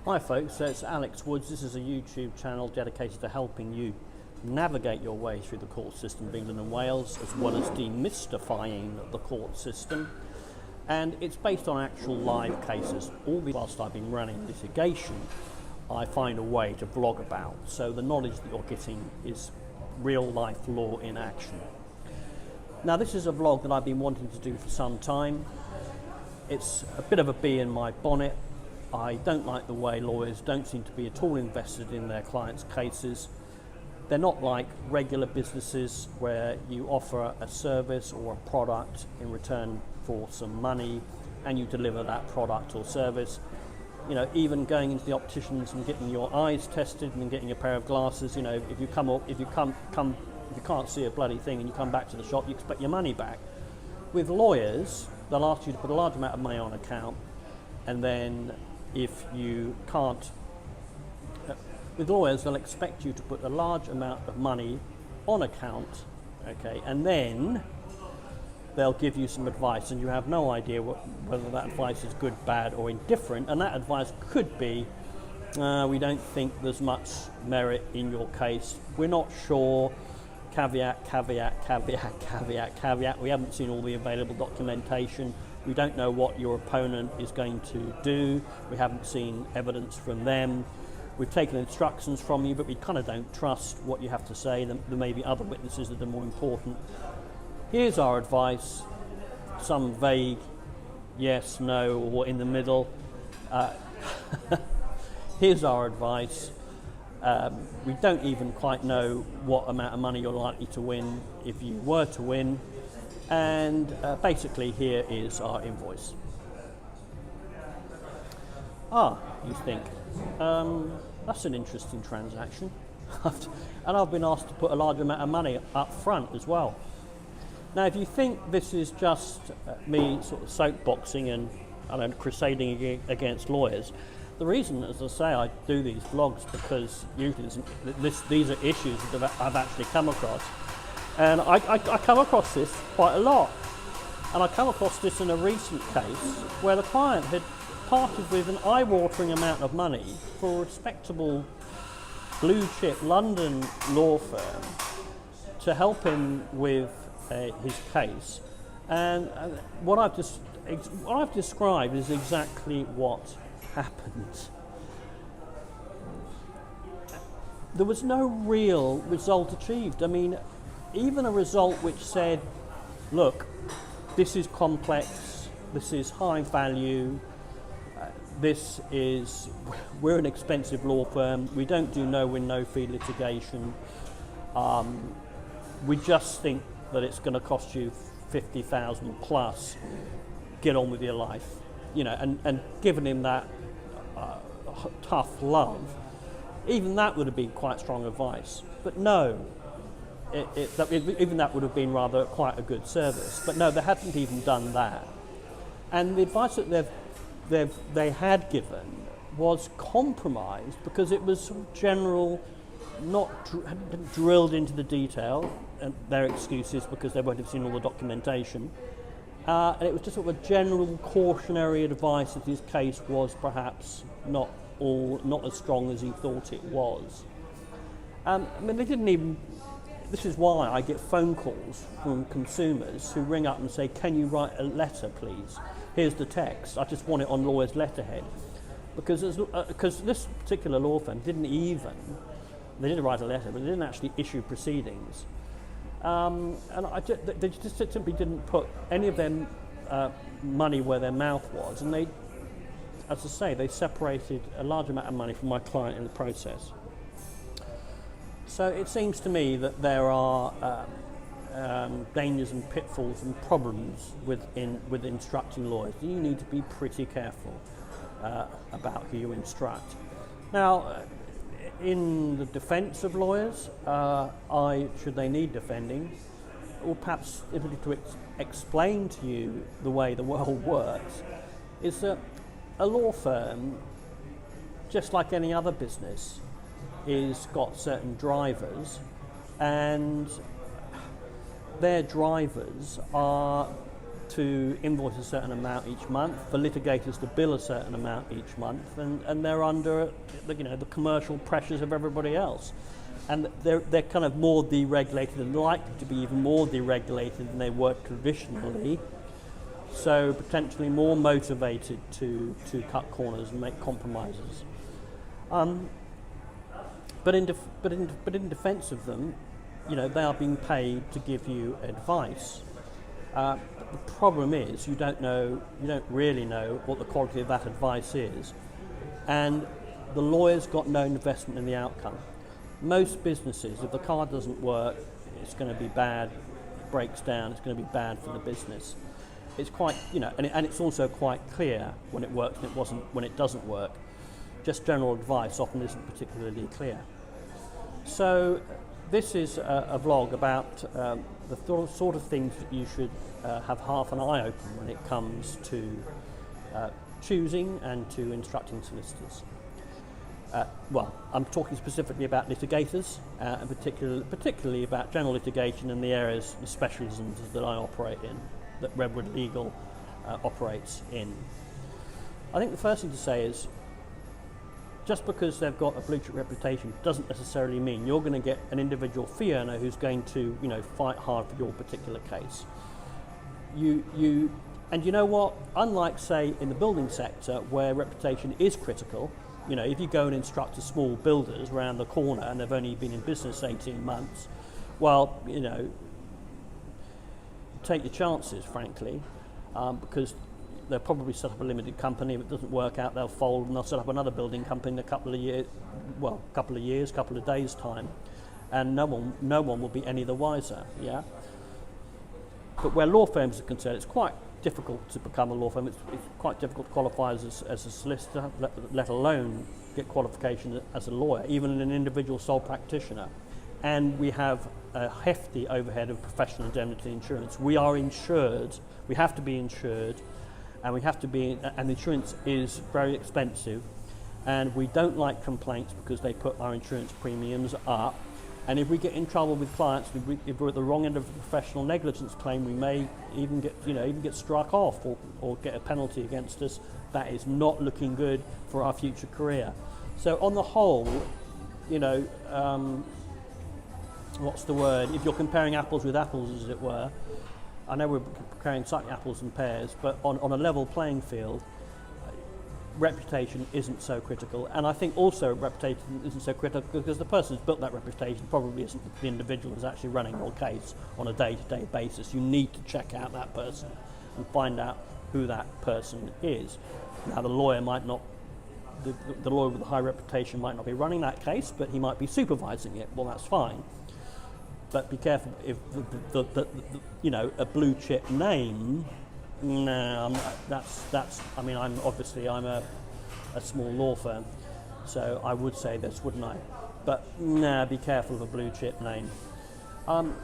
Hi folks, it's Alex Woods. This is a YouTube channel dedicated to helping you navigate your way through the court system of England and Wales, as well as demystifying the court system. And it's based on actual live cases. All the whilst I've been running litigation, I find a way to blog about. So the knowledge that you're getting is real life law in action. Now this is a vlog that I've been wanting to do for some time. It's a bit of a bee in my bonnet. I don't like the way lawyers don't seem to be at all invested in their clients' cases. They're not like regular businesses where you offer a service or a product in return for some money and you deliver that product or service. You know, even going into the opticians and getting your eyes tested and getting a pair of glasses, you know, if you can't see a bloody thing and you come back to the shop, you expect your money back. With lawyers, they'll ask you to put a large amount of money on account, and then if you can't, with lawyers, they'll expect you to put a large amount of money on account, okay, and then they'll give you some advice, and you have no idea whether that advice is good, bad, or indifferent. And that advice could be, we don't think there's much merit in your case. We're not sure. Caveat, caveat, caveat, caveat, caveat. We haven't seen all the available documentation. We don't know what your opponent is going to do. We haven't seen evidence from them. We've taken instructions from you, but we kind of don't trust what you have to say. There may be other witnesses that are more important. Here's our advice, some vague yes, no, or in the middle. Here's our advice. We don't even quite know what amount of money you're likely to win if you were to win. And basically here is our invoice. You think, that's an interesting transaction. And I've been asked to put a large amount of money up front as well. Now, if you think this is just me sort of soapboxing and crusading against lawyers, the reason, as I say, I do these vlogs because usually these are issues that I've actually come across. And I come across this quite a lot. And I come across this in a recent case where the client had parted with an eye-watering amount of money for a respectable blue-chip London law firm to help him with his case. And what I've described is exactly what happened. There was no real result achieved. I mean, even a result which said, look, this is complex, this is high value, we're an expensive law firm, we don't do no-win, no-fee litigation, we just think that it's going to cost you 50,000 plus, get on with your life, you know, and given him that tough love, even that would have been quite strong advice. But no, even that would have been rather quite a good service. But no, they hadn't even done that. And the advice that they had given was compromised because it was sort of general, hadn't drilled into the detail, and their excuses because they won't have seen all the documentation. And it was just sort of a general cautionary advice that his case was perhaps not as strong as he thought it was. I mean, they didn't even. This is why I get phone calls from consumers who ring up and say, "Can you write a letter, please? Here's the text. I just want it on lawyer's letterhead." Because this particular law firm they didn't write a letter, but they didn't actually issue proceedings. They just simply didn't put any of their money where their mouth was, and they, as I say, they separated a large amount of money from my client in the process. So it seems to me that there are dangers and pitfalls and problems with instructing lawyers. You need to be pretty careful about who you instruct. Now, in the defence of lawyers, should they need defending, or perhaps to explain to you the way the world works, is that a law firm, just like any other business, is got certain drivers, and their drivers are to invoice a certain amount each month, for litigators to bill a certain amount each month, and they're under the commercial pressures of everybody else. And they're kind of more deregulated and likely to be even more deregulated than they were traditionally, so potentially more motivated to cut corners and make compromises. But in defence of them, they are being paid to give you advice. The problem is you don't really know what the quality of that advice is, and the lawyer's got no investment in the outcome. Most businesses, if the car doesn't work, it's going to be bad, it breaks down, it's going to be bad for the business. It's quite, and it's also quite clear when it works and when it doesn't work. Just general advice often isn't particularly clear. So this is a vlog about the sort of things that you should have half an eye open when it comes to choosing and to instructing solicitors. Well, I'm talking specifically about litigators, and particularly about general litigation and the areas, the specialisms that I operate in, that Redwood Legal operates in. I think the first thing to say is, just because they've got a blue chip reputation doesn't necessarily mean you're going to get an individual fee earner who's going to, fight hard for your particular case. And you know what? Unlike, say, in the building sector, where reputation is critical, if you go and instruct a small builders around the corner and they've only been in business 18 months, well, take your chances, frankly, because they'll probably set up a limited company. If it doesn't work out, they'll fold and they'll set up another building company in a couple of years, couple of days' time, and no one will be any the wiser. Yeah. But where law firms are concerned, it's quite difficult to become a law firm. It's quite difficult to qualify as a solicitor, let alone get qualification as a lawyer, even an individual sole practitioner. And we have a hefty overhead of professional indemnity insurance. We are insured. We have to be insured. And insurance is very expensive, and we don't like complaints because they put our insurance premiums up. And if we get in trouble with clients, if we're at the wrong end of a professional negligence claim, we may even get struck off or get a penalty against us. That is not looking good for our future career. So on the whole, what's the word? If you're comparing apples with apples, as it were, I know we're comparing slightly apples and pears, but on a level playing field, reputation isn't so critical. And I think also reputation isn't so critical because the person who's built that reputation probably isn't the individual who's actually running your case on a day-to-day basis. You need to check out that person and find out who that person is. Now, the lawyer might not, the lawyer with a high reputation might not be running that case, but he might be supervising it. Well, that's fine. But be careful if a blue chip name. No, I'm a small law firm, so I would say this, wouldn't I? But be careful of a blue chip name.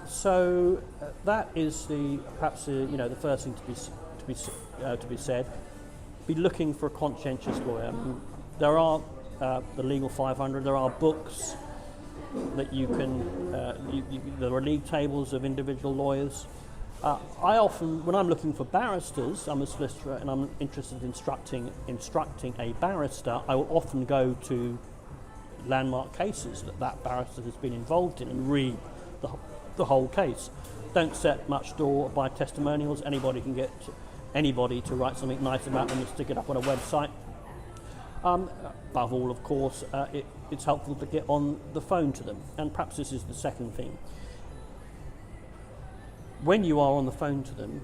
So that is the first thing to be said. Be looking for a conscientious lawyer. There are the Legal 500. There are books that you can. There are league tables of individual lawyers. I often, when I'm looking for barristers, I'm a solicitor and I'm interested in instructing a barrister, I will often go to landmark cases that barrister has been involved in and read the whole case. Don't set much store by testimonials. Anybody can get anybody to write something nice about them and stick it up on a website. Above all, of course, it's helpful to get on the phone to them. And perhaps this is the second thing. When you are on the phone to them,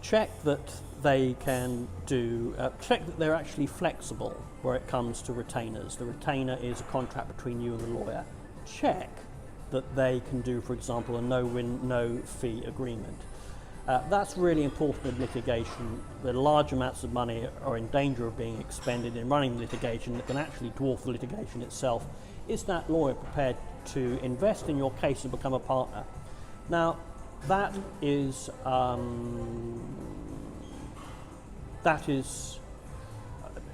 check that they can check that they're actually flexible where it comes to retainers. The retainer is a contract between you and the lawyer. Check that they can do, for example, a no-win, no-fee agreement. That's really important in litigation. The large amounts of money are in danger of being expended in running litigation that can actually dwarf the litigation itself. Is that lawyer prepared to invest in your case and become a partner? Now, that is now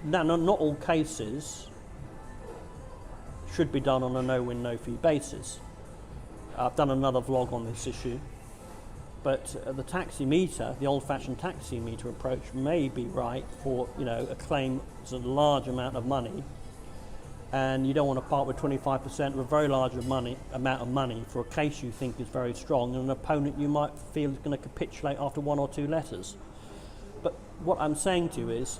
not all cases should be done on a no-win, no-fee basis. I've done another vlog on this issue. But the taximeter, the old-fashioned taximeter approach, may be right for a claim that's a large amount of money, and you don't want to part with 25% of a very large amount of money for a case you think is very strong, and an opponent you might feel is going to capitulate after one or two letters. But what I'm saying to you is,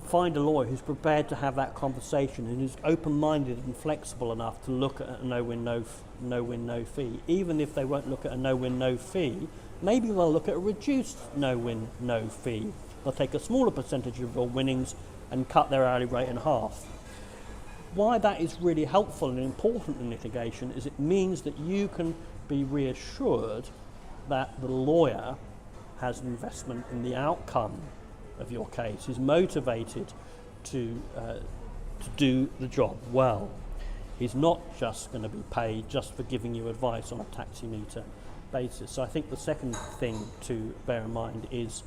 find a lawyer who's prepared to have that conversation and who's open-minded and flexible enough to look at a no-win, no fee. Even if they won't look at a no-win, no fee, maybe they'll look at a reduced no-win, no fee. They'll take a smaller percentage of your winnings and cut their hourly rate in half. Why that is really helpful and important in litigation is it means that you can be reassured that the lawyer has an investment in the outcome of your case, is motivated to do the job well. He's not just going to be paid just for giving you advice on a taximeter basis. So I think the second thing to bear in mind is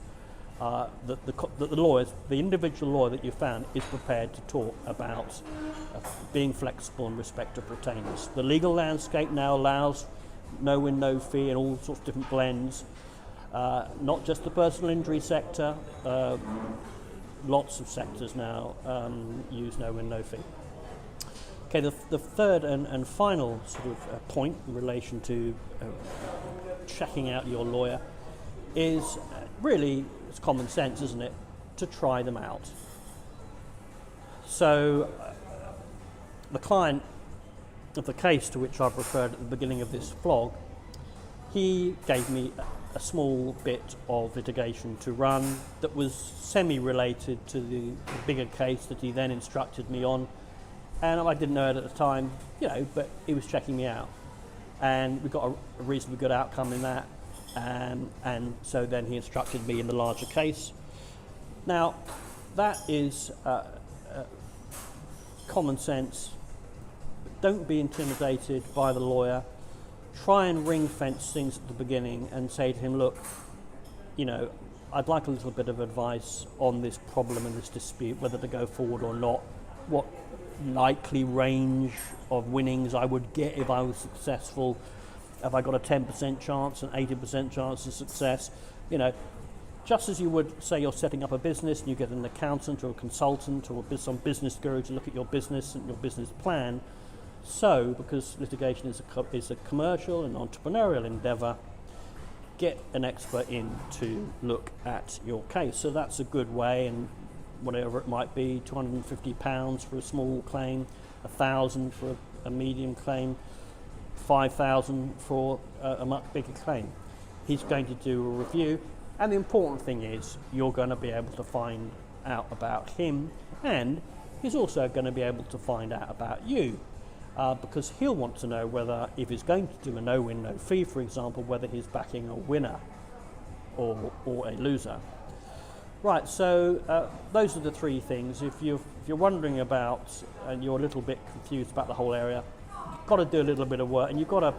that the individual lawyer that you found is prepared to talk about being flexible in respect of retainers. The legal landscape now allows no-win, no fee in all sorts of different blends. Not just the personal injury sector, lots of sectors now use no-win, no fee. Okay, the third and final sort of point in relation to checking out your lawyer is really, it's common sense, isn't it, to try them out. So the client of the case to which I've referred at the beginning of this vlog, he gave me a small bit of litigation to run that was semi-related to the bigger case that he then instructed me on, and I didn't know it at the time, but he was checking me out, and we got a reasonably good outcome in that, and so then he instructed me in the larger case. Now that is common sense. Don't be intimidated by the lawyer. Try and ring fence things at the beginning and say to him, look, I'd like a little bit of advice on this problem and this dispute, whether to go forward or not, what likely range of winnings I would get if I was successful. Have I got a 10% chance, an 80% chance of success? Just as you would say you're setting up a business and you get an accountant or a consultant or some business guru to look at your business and your business plan. So, because litigation is a commercial and entrepreneurial endeavour, get an expert in to look at your case. So that's a good way, and whatever it might be, £250 for a small claim, £1,000 for a medium claim, £5,000 for a much bigger claim. He's going to do a review, and the important thing is you're going to be able to find out about him, and he's also going to be able to find out about you. Because he'll want to know whether, if he's going to do a no-win, no fee, for example, whether he's backing a winner or a loser. Right, so those are the three things. If you're wondering about and you're a little bit confused about the whole area, you've got to do a little bit of work, and you've got a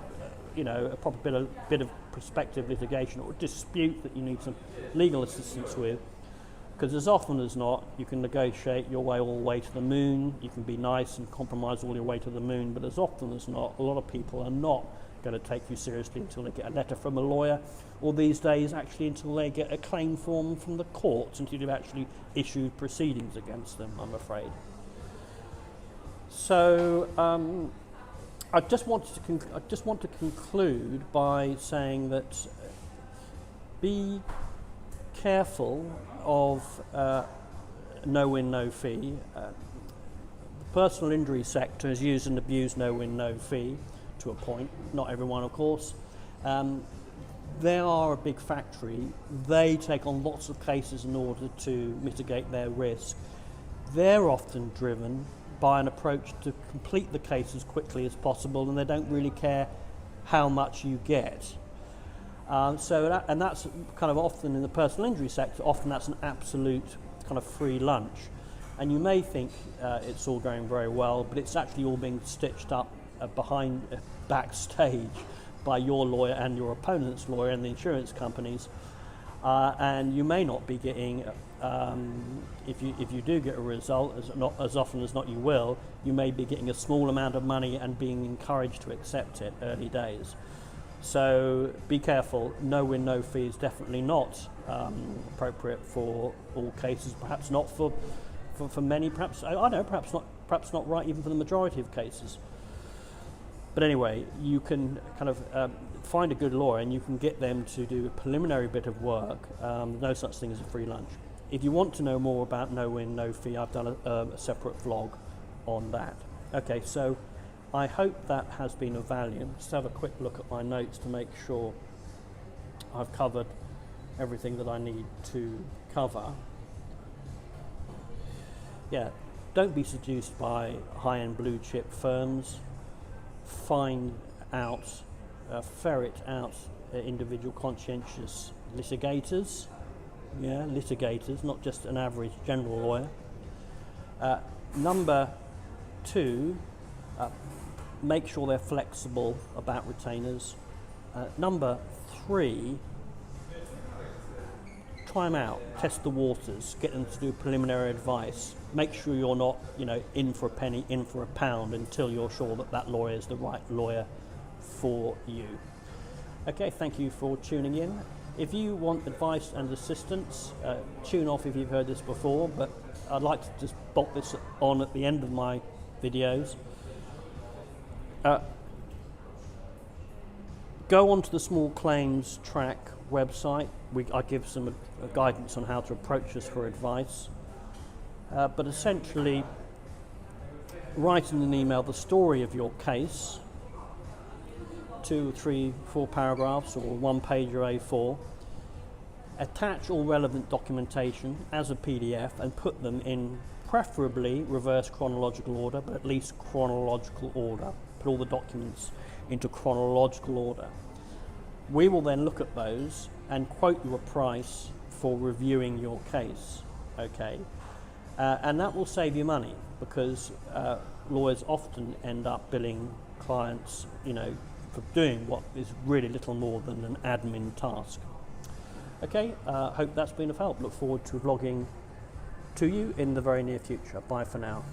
proper bit of prospective litigation or dispute that you need some legal assistance with. Because as often as not, you can negotiate your way all the way to the moon, you can be nice and compromise all your way to the moon, but as often as not, a lot of people are not going to take you seriously until they get a letter from a lawyer, or these days actually until they get a claim form from the courts, until you've actually issued proceedings against them, I'm afraid. So I just want to conclude by saying that be careful of no-win, no fee. The personal injury sector has used and abused no-win, no fee to a point. Not everyone, of course. They are a big factory. They take on lots of cases in order to mitigate their risk. They're often driven by an approach to complete the case as quickly as possible, and they don't really care how much you get. That's kind of often in the personal injury sector, often that's an absolute kind of free lunch. And you may think it's all going very well, but it's actually all being stitched up backstage by your lawyer and your opponent's lawyer and the insurance companies. And you may not be getting, if you do get a result, as often as not you will, you may be getting a small amount of money and being encouraged to accept it early days. So be careful. No win, no fee is definitely not appropriate for all cases. Perhaps not for many. Perhaps I don't know. Perhaps not right even for the majority of cases. But anyway, you can kind of find a good lawyer and you can get them to do a preliminary bit of work. No such thing as a free lunch. If you want to know more about no win, no fee, I've done a separate vlog on that. Okay, so I hope that has been of value. Just have a quick look at my notes to make sure I've covered everything that I need to cover. Yeah, don't be seduced by high-end blue chip firms. Find out, ferret out individual conscientious litigators. Yeah, litigators, not just an average general lawyer. Number two, make sure they're flexible about retainers. Number three, try them out, test the waters, get them to do preliminary advice. Make sure you're not, in for a penny, in for a pound until you're sure that that lawyer is the right lawyer for you. Okay, thank you for tuning in. If you want advice and assistance, tune off if you've heard this before, but I'd like to just bolt this on at the end of my videos. Go onto the small claims track website. I give some guidance on how to approach us for advice. But essentially, write in an email the story of your case, 2, 3, 4 paragraphs or 1 page or A4. Attach all relevant documentation as a PDF and put them in preferably reverse chronological order, but at least chronological order. Put all the documents into chronological order. We will then look at those and quote you a price for reviewing your case, okay? And that will save you money because lawyers often end up billing clients, for doing what is really little more than an admin task. Okay, hope that's been of help. Look forward to vlogging to you in the very near future. Bye for now.